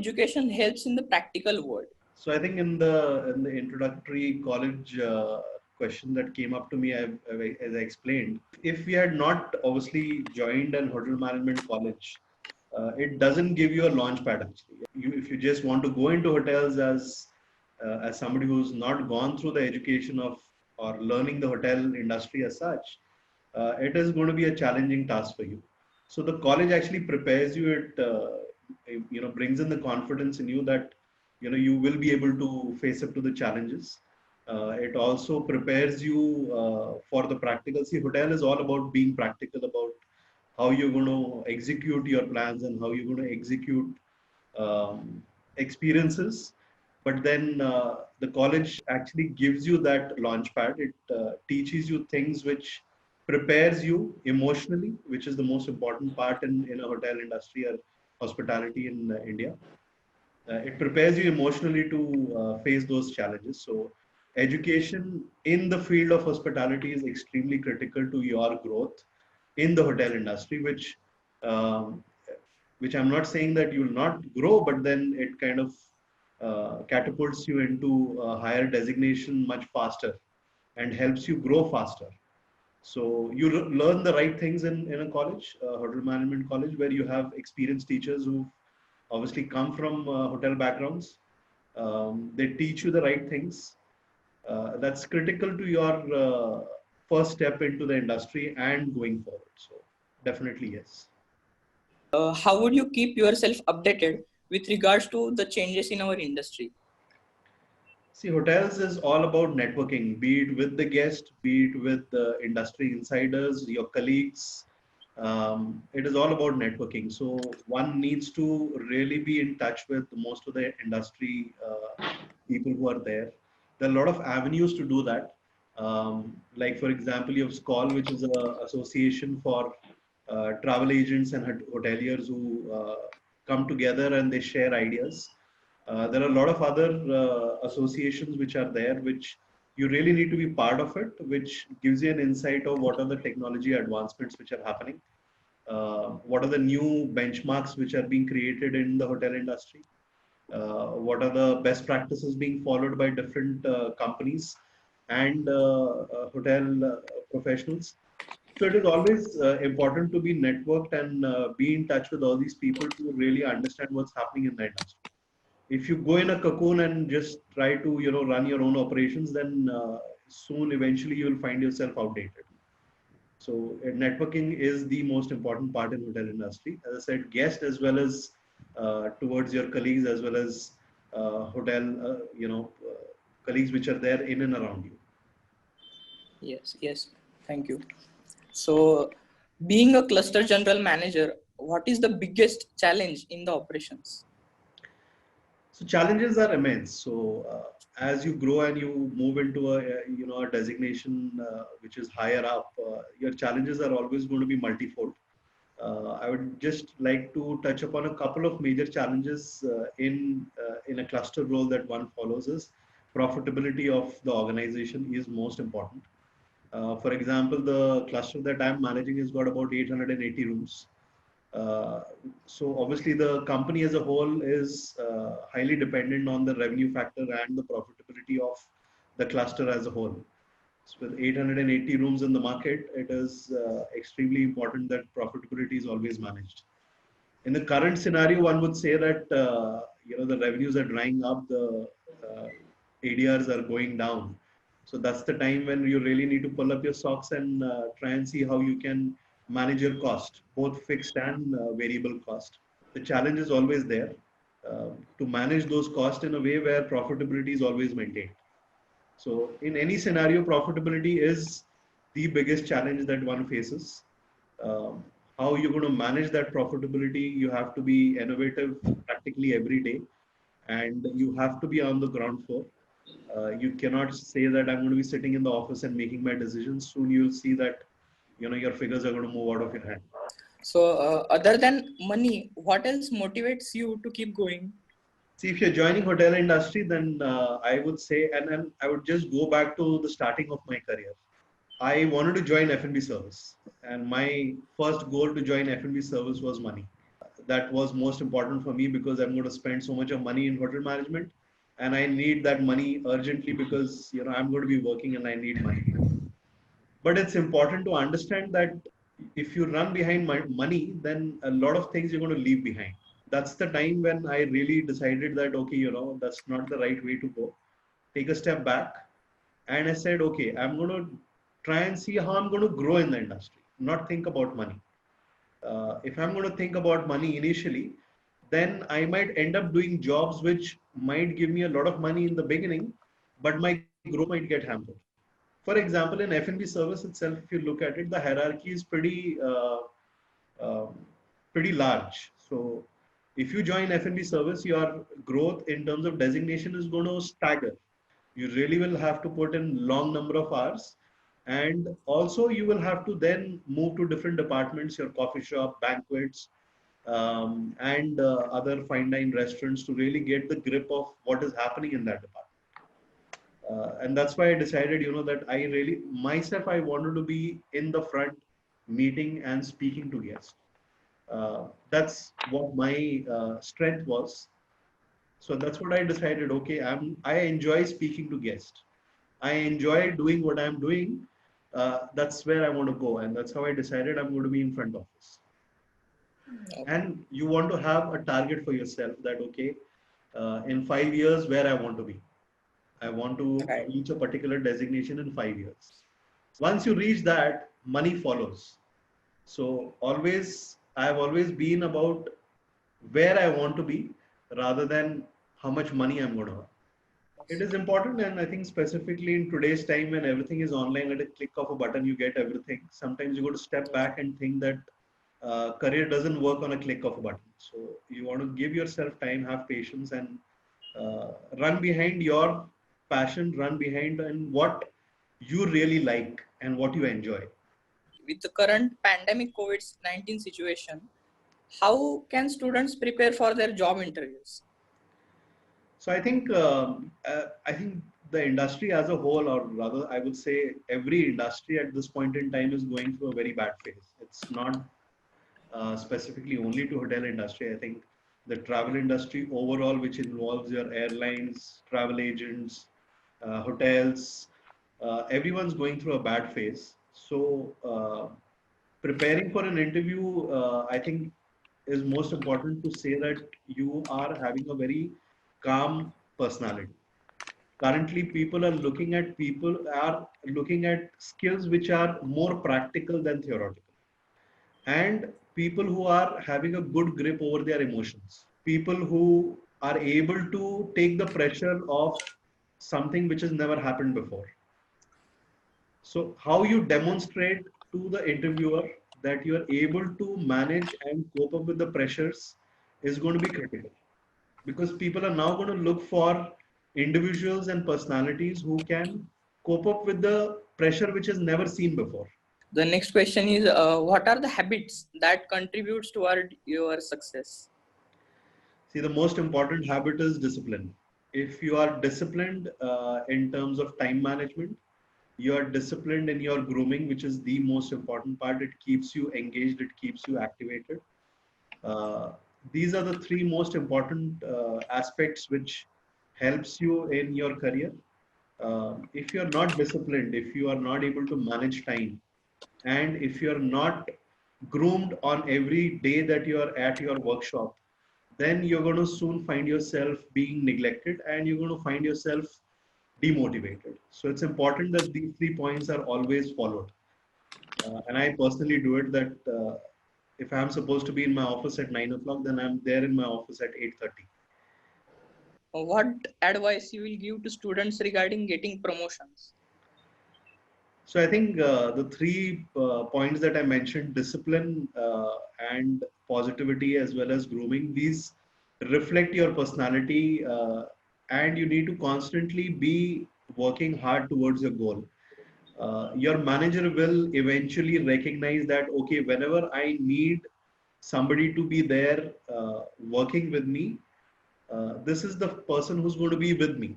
education helps in the practical world? So I think in the introductory college question that came up to me, as I explained, if we had not obviously joined an hotel management college, it doesn't give you a launch pad actually. If you just want to go into hotels as somebody who's not gone through the education of or learning the hotel industry as such, it is going to be a challenging task for you. So the college actually prepares you. It brings in the confidence in you that you will be able to face up to the challenges. It also prepares you for the practical. See, hotel is all about being practical about how you're going to execute your plans and how you're going to execute um, experiences. But then the college actually gives you that launch pad. It teaches you things which prepares you emotionally, which is the most important part in a hotel industry or hospitality in India. It prepares you emotionally to face those challenges. So education in the field of hospitality is extremely critical to your growth in the hotel industry, um, which I'm not saying that you will not grow, but then it kind of catapults you into a higher designation much faster and helps you grow faster. So you learn the right things in a college, hotel management college, where you have experienced teachers who obviously come from hotel backgrounds. They teach you the right things. That's critical to your first step into the industry and going forward. So definitely yes. How would you keep yourself updated with regards to the changes in our industry? See, hotels is all about networking, be it with the guest, be it with the industry insiders, your colleagues. It is all about networking. So one needs to really be in touch with most of the industry people who are there. There are a lot of avenues to do that. Like for example, you have SCOL, which is a association for travel agents and hoteliers who come together and they share ideas. There are a lot of other associations which are there, which you really need to be part of it, which gives you an insight of what are the technology advancements which are happening, what are the new benchmarks which are being created in the hotel industry, what are the best practices being followed by different companies and hotel professionals. So it is always important to be networked and be in touch with all these people to really understand what's happening in the industry. If you go in a cocoon and just try to run your own operations, then soon eventually you will find yourself outdated. So networking is the most important part in hotel industry, as I said, guest as well as towards your colleagues, as well as hotel colleagues which are there in and around you. Yes, thank you. So, being a cluster general manager, what is the biggest challenge in the operations? So challenges are immense. So as you grow and you move into a designation which is higher up, your challenges are always going to be multifold. I would just like to touch upon a couple of major challenges in a cluster role that one follows. Is profitability of the organization is most important. For example, the cluster that I'm managing has got about 880 rooms. Uh, so obviously the company as a whole is highly dependent on the revenue factor and the profitability of the cluster as a whole. So with 880 rooms in the market, it is extremely important that profitability is always managed. In the current scenario, one would say that the revenues are drying up, the ADRs are going down. So that's the time when you really need to pull up your socks and try and see how you can manage your cost, both fixed and variable cost. The challenge is always there to manage those costs in a way where profitability is always maintained. So in any scenario, profitability is the biggest challenge that one faces. Um, how you're going to manage that profitability, you have to be innovative practically every day, and you have to be on the ground floor. You cannot say that I'm going to be sitting in the office and making my decisions. Soon you'll see that your figures are going to move out of your hand. So, other than money, what else motivates you to keep going? See, if you're joining hotel industry, then I would say, and I would just go back to the starting of my career. I wanted to join F&B service, and my first goal to join F&B service was money. that was most important for me because I'm going to spend so much of money in hotel management, and I need that money urgently because I'm going to be working and I need money. But it's important to understand that if you run behind money, then a lot of things you're going to leave behind. That's the time when I really decided that, okay, that's not the right way to go. Take a step back. And I said, okay, I'm going to try and see how I'm going to grow in the industry, not think about money. If I'm going to think about money initially, then I might end up doing jobs which might give me a lot of money in the beginning, but my growth might get hampered. For example, in F&B service itself, if you look at it, the hierarchy is um, pretty large. So if you join F&B service, your growth in terms of designation is going to stagger. You really will have to put in long number of hours, and also you will have to then move to different departments, your coffee shop, banquets, and other fine dine restaurants to really get the grip of what is happening in that department. And that's why I decided, that I really myself I wanted to be in the front, meeting and speaking to guests. That's what my strength was. So that's what I decided. Okay, I enjoy speaking to guests. I enjoy doing what I'm doing. That's where I want to go, and that's how I decided I'm going to be in front office. Okay. And you want to have a target for yourself that, okay, in 5 years, where I want to be. I want to Right. reach a particular designation in 5 years. Once you reach that, money follows. So I've always been about where I want to be rather than how much money I'm going to earn. It is important, and I think specifically in today's time when everything is online, at a click of a button, you get everything. Sometimes you got to step back and think that career doesn't work on a click of a button. So you want to give yourself time, have patience, and run behind your passion, run behind and what you really like and what you enjoy. With the current pandemic COVID-19 situation, how can students prepare for their job interviews? So I think the industry as a whole, or rather, I would say every industry at this point in time is going through a very bad phase. It's not specifically only to hotel industry. I think the travel industry overall, which involves your airlines, travel agents, hotels, everyone's going through a bad phase. So preparing for an interview, I think, is most important to say that you are having a very calm personality. Currently, people are looking at skills which are more practical than theoretical, and people who are having a good grip over their emotions, people who are able to take the pressure of something which has never happened before. So how you demonstrate to the interviewer that you are able to manage and cope up with the pressures is going to be critical, because people are now going to look for individuals and personalities who can cope up with the pressure which is never seen before. The next question is, what are the habits that contributes toward your success? See, the most important habit is discipline. If you are disciplined in terms of time management, you are disciplined in your grooming, which is the most important part. It keeps you engaged, it keeps you activated. Uh, these are the three most important aspects which helps you in your career. If you are not disciplined, if you are not able to manage time, and if you are not groomed on every day that you are at your workshop, then you're going to soon find yourself being neglected and you're going to find yourself demotivated. So it's important that these 3 points are always followed. And I personally do it that if I'm supposed to be in my office at 9 o'clock, then I'm there in my office at 8:30. What advice you will give to students regarding getting promotions? So I think the 3 points that I mentioned, discipline and positivity as well as grooming, these reflect your personality, and you need to constantly be working hard towards your goal. Your manager will eventually recognize that, okay, whenever I need somebody to be there working with me, this is the person who's going to be with me.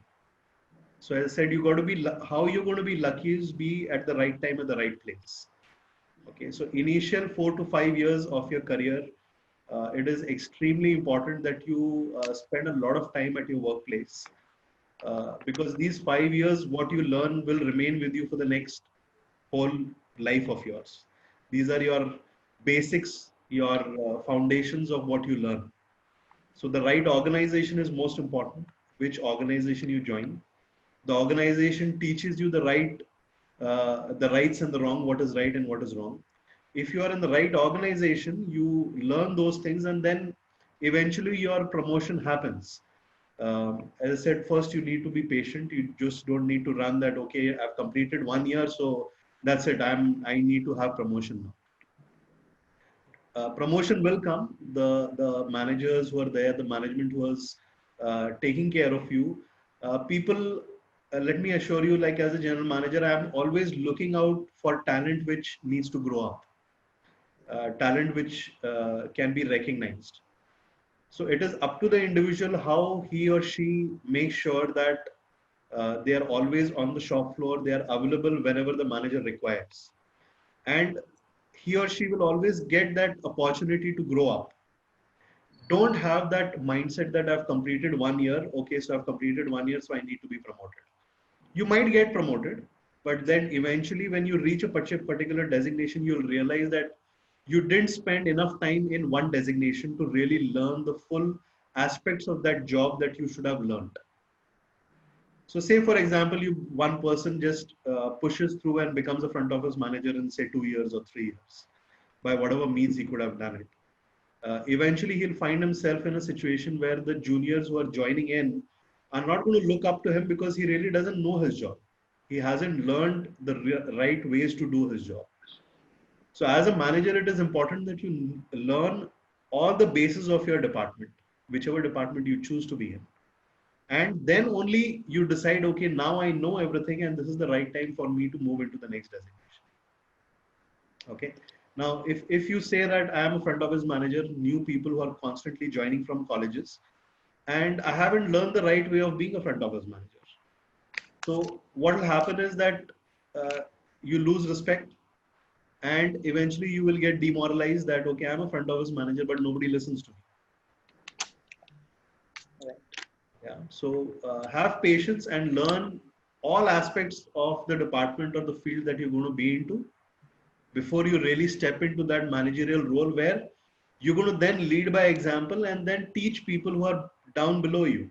So as I said, you got to be how you're going to be lucky is be at the right time at the right place. Okay, so initial 4 to 5 years of your career, it is extremely important that you spend a lot of time at your workplace, because these 5 years, what you learn will remain with you for the next whole life of yours. These are your basics, your foundations of what you learn. So the right organization is most important. Which organization you join, the organization teaches you the rights and the wrong, what is right and what is wrong. If you are in the right organization, you learn those things, and then eventually your promotion happens. As I said, first you need to be patient. You just don't need to run that. Okay, I've completed 1 year, so that's it. I need to have promotion now. Promotion will come. The managers who are there, the management who was taking care of you, people. Let me assure you, like as a general manager, I am always looking out for talent which needs to grow up, talent which can be recognized. So it is up to the individual how he or she makes sure that they are always on the shop floor, they are available whenever the manager requires. And he or she will always get that opportunity to grow up. Don't have that mindset that I've completed 1 year. Okay, so I've completed 1 year, so I need to be promoted. You might get promoted, but then eventually, when you reach a particular designation, you'll realize that you didn't spend enough time in one designation to really learn the full aspects of that job that you should have learned. So, say for example, one person just pushes through and becomes a front office manager in say 2 years or 3 years, by whatever means he could have done it. Eventually, he'll find himself in a situation where the juniors who are joining in are not going to look up to him because he really doesn't know his job. He hasn't learned the right ways to do his job. So, as a manager, it is important that you learn all the bases of your department, whichever department you choose to be in. And then only you decide, okay, now I know everything and this is the right time for me to move into the next designation. Okay. Now, if you say that I am a front office manager, new people who are constantly joining from colleges, and I haven't learned the right way of being a front office manager. So what will happen is that you lose respect, and eventually you will get demoralized that, okay, I'm a front office manager, but nobody listens to me. Right. Yeah. So have patience and learn all aspects of the department or the field that you're going to be into before you really step into that managerial role, where you're going to then lead by example and then teach people who are down below you.